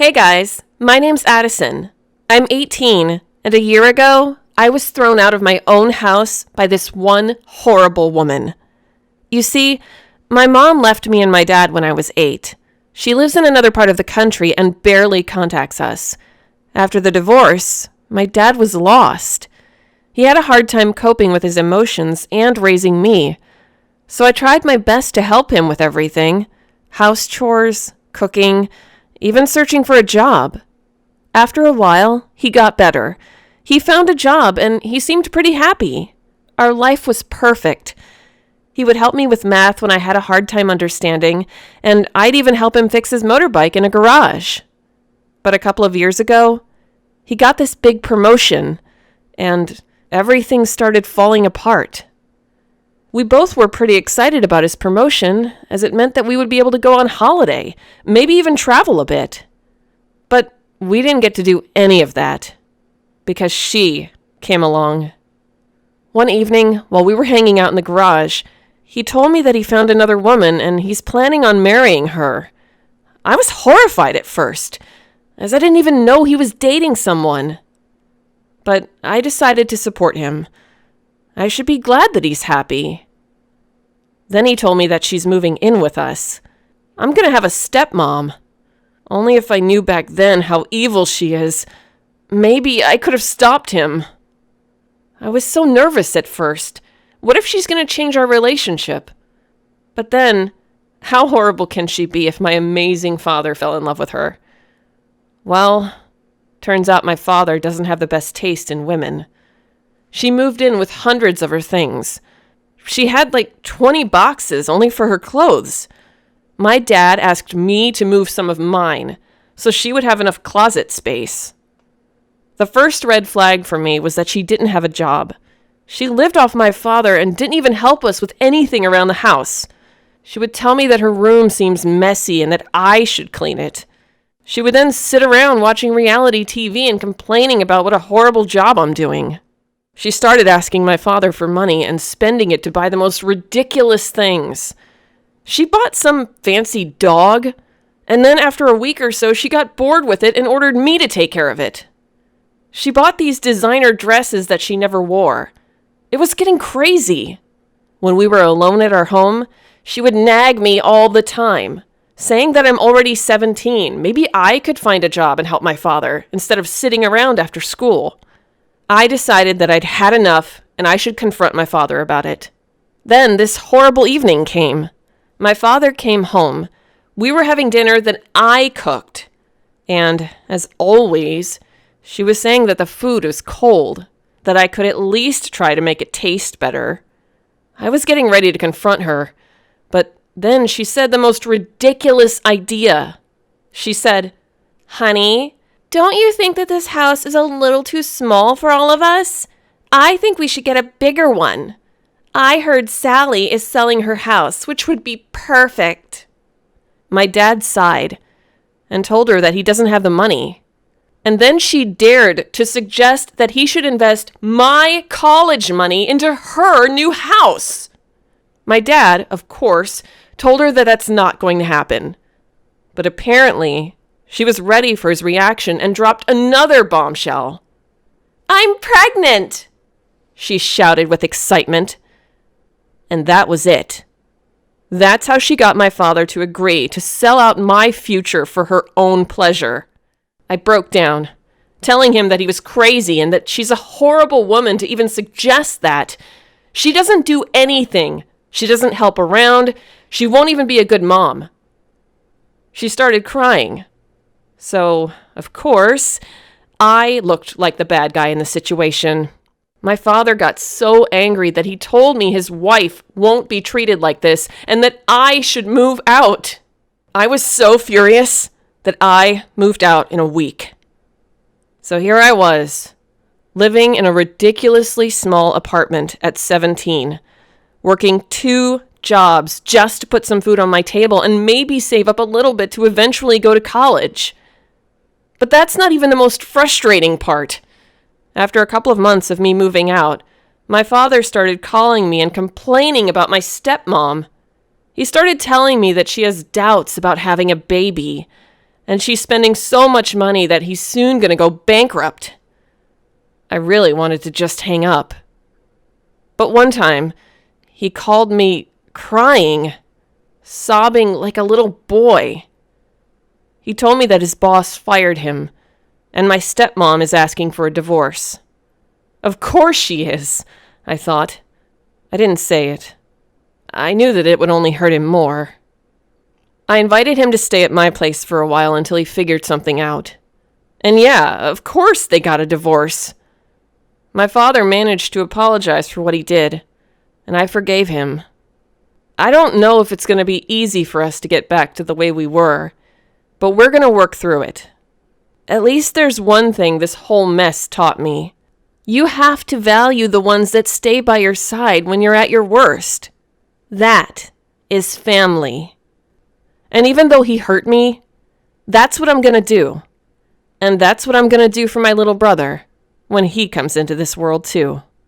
Hey guys, my name's Addison. I'm 18, and a year ago, I was thrown out of my own house by this one horrible woman. You see, my mom left me and my dad when I was 8. She lives in another part of the country and barely contacts us. After the divorce, my dad was lost. He had a hard time coping with his emotions and raising me. So I tried my best to help him with everything. House chores, cooking, even searching for a job. After a while, he got better. He found a job and he seemed pretty happy. Our life was perfect. He would help me with math when I had a hard time understanding, and I'd even help him fix his motorbike in a garage. But a couple of years ago, he got this big promotion, and everything started falling apart. We both were pretty excited about his promotion, as it meant that we would be able to go on holiday, maybe even travel a bit. But we didn't get to do any of that, because she came along. One evening, while we were hanging out in the garage, he told me that he found another woman and he's planning on marrying her. I was horrified at first, as I didn't even know he was dating someone. But I decided to support him. I should be glad that he's happy. Then he told me that she's moving in with us. I'm gonna have a stepmom. Only if I knew back then how evil she is, maybe I could have stopped him. I was so nervous at first. What if she's gonna change our relationship? But then, how horrible can she be if my amazing father fell in love with her? Well, turns out my father doesn't have the best taste in women. She moved in with hundreds of her things. She had like 20 boxes only for her clothes. My dad asked me to move some of mine, so she would have enough closet space. The first red flag for me was that she didn't have a job. She lived off my father and didn't even help us with anything around the house. She would tell me that her room seems messy and that I should clean it. She would then sit around watching reality TV and complaining about what a horrible job I'm doing. She started asking my father for money and spending it to buy the most ridiculous things. She bought some fancy dog, and then after a week or so, she got bored with it and ordered me to take care of it. She bought these designer dresses that she never wore. It was getting crazy. When we were alone at our home, she would nag me all the time, saying that I'm already 17. Maybe I could find a job and help my father instead of sitting around after school. I decided that I'd had enough and I should confront my father about it. Then this horrible evening came. My father came home. We were having dinner that I cooked. And, as always, she was saying that the food was cold, that I could at least try to make it taste better. I was getting ready to confront her, but then she said the most ridiculous idea. She said, "Honey, don't you think that this house is a little too small for all of us? I think we should get a bigger one. I heard Sally is selling her house, which would be perfect." My dad sighed and told her that he doesn't have the money. And then she dared to suggest that he should invest my college money into her new house. My dad, of course, told her that that's not going to happen. But apparently, she was ready for his reaction and dropped another bombshell. "I'm pregnant!" she shouted with excitement. And that was it. That's how she got my father to agree to sell out my future for her own pleasure. I broke down, telling him that he was crazy and that she's a horrible woman to even suggest that. She doesn't do anything. She doesn't help around. She won't even be a good mom. She started crying. So, of course, I looked like the bad guy in the situation. My father got so angry that he told me his wife won't be treated like this and that I should move out. I was so furious that I moved out in a week. So here I was, living in a ridiculously small apartment at 17, working 2 jobs just to put some food on my table and maybe save up a little bit to eventually go to college. But that's not even the most frustrating part. After a couple of months of me moving out, my father started calling me and complaining about my stepmom. He started telling me that she has doubts about having a baby, and she's spending so much money that he's soon going to go bankrupt. I really wanted to just hang up. But one time, he called me crying, sobbing like a little boy. He told me that his boss fired him, and my stepmom is asking for a divorce. Of course she is, I thought. I didn't say it. I knew that it would only hurt him more. I invited him to stay at my place for a while until he figured something out. And yeah, of course they got a divorce. My father managed to apologize for what he did, and I forgave him. I don't know if it's going to be easy for us to get back to the way we were, but we're going to work through it. At least there's one thing this whole mess taught me. You have to value the ones that stay by your side when you're at your worst. That is family. And even though he hurt me, that's what I'm going to do. And that's what I'm going to do for my little brother when he comes into this world too.